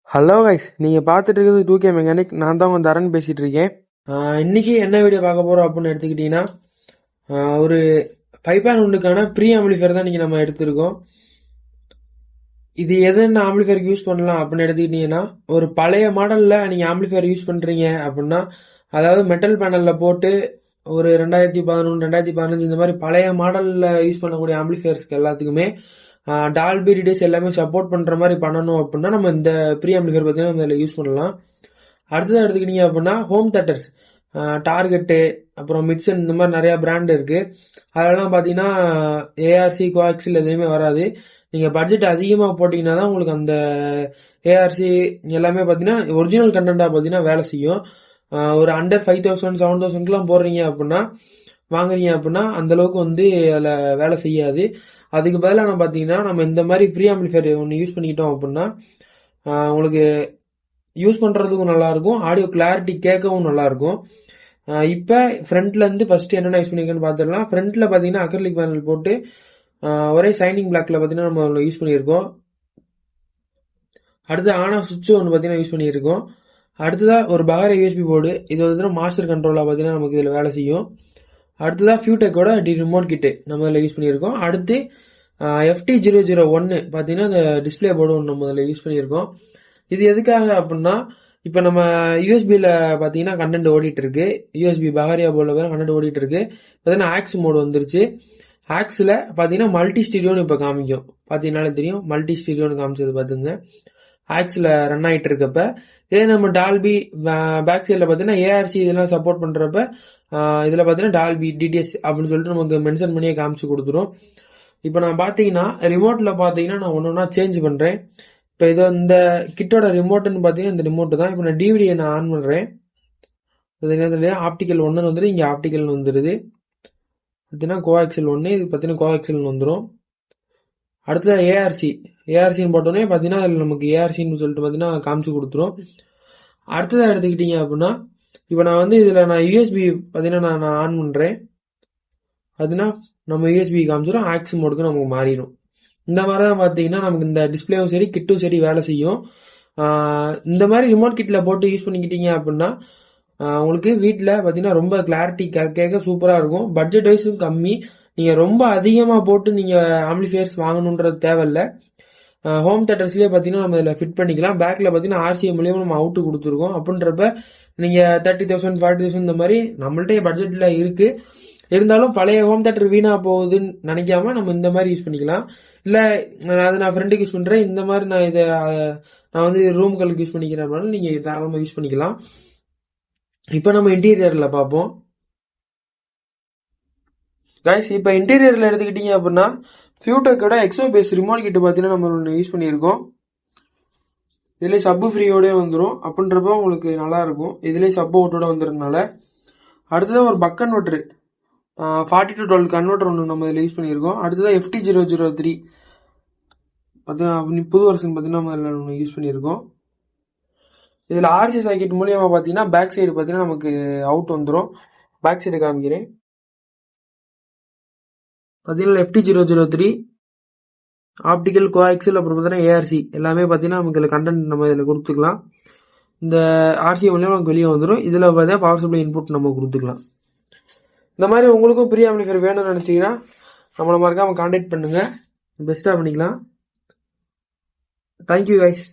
Hello guys, நீங்கள் பார்த்துட்டு இருக்கிறது 2K மெக்கானிக். நான் தான் உங்கள் தரன் பேசிகிட்டு இருக்கேன். இன்னைக்கு என்ன வீடியோ பார்க்க போகிறோம் அப்படின்னு எடுத்துக்கிட்டிங்கன்னா, ஒரு 5.1க்கான ப்ரீ ஆம்பிளிஃபையர் தான் இன்றைக்கி நம்ம எடுத்திருக்கோம். இது எதுன்னு ஆம்பிளிஃபையருக்கு யூஸ் பண்ணலாம் அப்படின்னு எடுத்துக்கிட்டிங்கன்னா, ஒரு பழைய மாடலில் நீங்கள் ஆம்பிளிஃபையர் யூஸ் பண்ணுறீங்க அப்படின்னா, அதாவது மெட்டல் பேனலில் போட்டு ஒரு 2011 2015 இந்த மாதிரி பழைய மாடலில் யூஸ் பண்ணக்கூடிய ஆம்பிளிஃபையர்ஸ்க்கு எல்லாத்துக்குமே டால்பி டிடிஎஸ் எல்லாமே சப்போர்ட் பண்ற மாதிரி பண்ணணும் அப்படின்னா நம்ம இந்த ப்ரீ ஆம்பிளிஃபையர் பார்த்தீங்கன்னா நம்ம இதில் யூஸ் பண்ணலாம். அடுத்ததாக எடுத்துக்கிட்டீங்க அப்படின்னா ஹோம் தேட்டர்ஸ், டார்கெட்டு, அப்புறம் மிட்சன், இந்த மாதிரி நிறைய பிராண்ட் இருக்கு. அதெல்லாம் பார்த்தீங்கன்னா ஏஆர்சி கோஆக்சில் எதுவுமே வராது. நீங்கள் பட்ஜெட் அதிகமாக போட்டிங்கன்னா தான் உங்களுக்கு அந்த ஏஆர்சி எல்லாமே பார்த்தீங்கன்னா ஒரிஜினல் கண்டென்ட்டாக பார்த்தீங்கன்னா வேலை செய்யும். ஒரு அண்டர் 5000 7000க்குலாம் போடுறீங்க அப்படின்னா வாங்குறீங்க அப்படின்னா அந்த அளவுக்கு வந்து அதில் வேலை செய்யாது. அதுக்கு பதிலாக நம்ம பார்த்தீங்கன்னா நம்ம இந்த மாதிரி ப்ரீ ஆம்பிளிஃபையர் ஒன்று யூஸ் பண்ணிக்கிட்டோம் அப்படின்னா உங்களுக்கு யூஸ் பண்ணுறதுக்கும் நல்லாயிருக்கும், ஆடியோ கிளாரிட்டி கேட்கவும் நல்லாயிருக்கும். இப்போ ஃப்ரண்ட்லேருந்து ஃபஸ்ட்டு என்னென்ன யூஸ் பண்ணியிருக்கேன்னு பார்த்துடலாம். ஃப்ரண்ட்டில் பார்த்தீங்கன்னா அக்ரிலிக் பேனல் போட்டு ஒரே ஷைனிங் பிளாக்ல பார்த்தீங்கன்னா நம்ம யூஸ் பண்ணியிருக்கோம். அடுத்து ஆன் ஆஃப் சுவிட்ச் ஒன்று பார்த்தீங்கன்னா யூஸ் பண்ணியிருக்கோம். அடுத்ததாக ஒரு பகார யூஎஸ்பி போர்டு, இது வந்து மாஸ்டர் கண்ட்ரோலாக பார்த்தீங்கன்னா நமக்கு இதில் வேலை செய்யும். அடுத்ததாக ஃபியூடெக்கோட ரிமோட் கிட்டு நம்ம இதில் யூஸ் பண்ணியிருக்கோம். அடுத்து FT001 பார்த்தீங்கன்னா இந்த டிஸ்பிளே போர்டு ஒன்று நம்ம இதில் யூஸ் பண்ணியிருக்கோம். இது எதுக்காக அப்படின்னா இப்போ நம்ம யூஎஸ்பியில் பார்த்தீங்கன்னா கண்டென்ட் ஓடிட்டு இருக்கு. யூஎஸ்பி பகாரியா போர்டில் கண்டென்ட் ஓடிட்டு இருக்கு. பார்த்தீங்கன்னா ஆக்ஸ் மோடு வந்துருச்சு. ஆக்ஸில் பார்த்தீங்கன்னா மல்டி ஸ்டீரியோன்னு இப்போ காமிக்கும். பார்த்தீங்கன்னாலே தெரியும், மல்டி ஸ்டீரியோன்னு காமிச்சது பார்த்துங்க. ஆக்ஸில் ரன் ஆகிட்டு இருக்கப்ப இதே நம்ம டால்பி பேக் சைடில் பார்த்தீங்கன்னா ஏஆர்சி இதெல்லாம் சப்போர்ட் பண்ணுறப்ப இதில் பார்த்தீங்கன்னா டால்பி டிடிஎஸ் அப்படின்னு சொல்லிட்டு நமக்கு மென்ஷன் பண்ணியே காமிச்சு கொடுத்துரும். இப்போ நான் பார்த்தீங்கன்னா ரிமோட்டில் பார்த்தீங்கன்னா நான் ஒன்று ஒன்றா சேஞ்ச் பண்ணுறேன். இப்போ இது இந்த கிட்டோட ரிமோட்டுன்னு பார்த்தீங்கன்னா இந்த ரிமோட்டு தான். இப்போ நான் டிவிடியை நான் ஆன் பண்ணுறேன். இது ஆப்டிக்கல் 1 வந்துடுது, இங்கே ஆப்டிக்கல் வந்துடுது. பார்த்தீங்கன்னா கோஆக்சல் 1, இது பார்த்தீங்கன்னா கோஆக்சல் வந்துடும். அடுத்தது ஏஆர்சின்னு போட்டோன்னே பார்த்தீங்கன்னா அதில் நமக்கு ஏஆர்சின்னு சொல்லிட்டு பார்த்தீங்கன்னா காமிச்சு கொடுத்துரும். அடுத்ததாக எடுத்துக்கிட்டீங்க அப்படின்னா இப்போ நான் வந்து இதில் நான் யூஎஸ்பி பார்த்தீங்கன்னா நான் ஆன் பண்ணுறேன். பார்த்தீங்கன்னா நம்ம யூஎஸ்பி காமிச்சிடும், ஆக்ஸ் மோடுக்கு நமக்கு மாறிடும். இந்த மாதிரி தான் பார்த்தீங்கன்னா நமக்கு இந்த டிஸ்பிளேவும் சரி கிட்டும் சரி வேலை செய்யும். இந்த மாதிரி ரிமோட் கிட்டில் போட்டு யூஸ் பண்ணிக்கிட்டீங்க அப்படின்னா உங்களுக்கு வீட்டில் பார்த்தீங்கன்னா ரொம்ப கிளாரிட்டி கேட்க சூப்பராக இருக்கும். பட்ஜெட் வைஸும் கம்மி. நீங்கள் ரொம்ப அதிகமாக போட்டு நீங்கள் ஆம்பிளிஃபையர்ஸ் வாங்கணுன்றது தேவையில்லை. ஹோம் தேட்டர்ஸ்லேயே பார்த்தீங்கன்னா நம்ம இதில் ஃபிட் பண்ணிக்கலாம். பேக்கில் பார்த்தீங்கன்னா ஆர்சிஎம் மூலியமாக நம்ம அவுட்டு கொடுத்துருக்கோம். அப்படின்றப்ப நீங்கள் 30,000 40,000 இந்த மாதிரி நம்மள்ட்டே பட்ஜெட்டில் இருக்குது. இருந்தாலும் பழைய ஹோம் தேட்டர் வீணா போகுதுன்னு நினைக்காம நம்ம இந்த மாதிரி யூஸ் பண்ணிக்கலாம். இல்லை அது நான் ஃப்ரெண்டுக்கு யூஸ் பண்ணுறேன், இந்த மாதிரி நான் வந்து ரூம்களுக்கு யூஸ் பண்ணிக்கிறேன், நீங்கள் தாராளமாக யூஸ் பண்ணிக்கலாம். இப்போ நம்ம இன்டீரியரில் பார்ப்போம். கைஸ், இப்போ இன்டீரியரில் எடுத்துக்கிட்டீங்க அப்படின்னா ஃபியூடெக்கோட எக்ஸோ பேஸ் ரிமோட் கிட்ட பார்த்தீங்கன்னா நம்ம ஒன்று யூஸ் பண்ணியிருக்கோம். இதுலேயே சப்பு ஃப்ரீயோடய வந்துடும். அப்படின்றப்ப உங்களுக்கு நல்லா இருக்கும். இதுலேயே சப்பு அவுட்டோட வந்துடுறதுனால. அடுத்தது ஒரு பக் கன்வெர்டர் 40-12 கன்வெர்டர் ஒன்று நம்ம இதில் யூஸ் பண்ணியிருக்கோம். அடுத்ததாக FT003 பார்த்தீங்கன்னா புது வருஷன் பார்த்தீங்கன்னா நம்ம இதில் ஒன்று யூஸ் பண்ணியிருக்கோம். இதில் ஆர்சி சாக்கெட் மூலியமாக பார்த்தீங்கன்னா பேக் சைடு பார்த்தீங்கன்னா நமக்கு அவுட் வந்துடும். பேக் சைடு காமிக்கிறேன். பார்த்தீங்கன்னா FT003 ஆப்டிக்கல் கோஆக்சில் அப்புறம் பார்த்தீங்கன்னா ஏஆர்சி எல்லாமே பார்த்தீங்கன்னா நமக்கு இதில் கண்டென்ட் நம்ம இதில் கொடுத்துக்கலாம். இந்த ஆர்சி மூலியமாக நமக்கு வெளியே வந்துடும். இதில் பார்த்தீங்கன்னா பவர் சப்ளை இன்புட் நம்ம கொடுத்துக்கலாம். இந்த மாதிரி உங்களுக்கும் ப்ரீ ஆம்பிளிஃபையர் வேணும்னு நினச்சிங்கன்னா நம்மளை மறக்காமல் கான்டாக்ட் பண்ணுங்கள். பெஸ்ட்டாக பண்ணிக்கலாம். Thank you guys.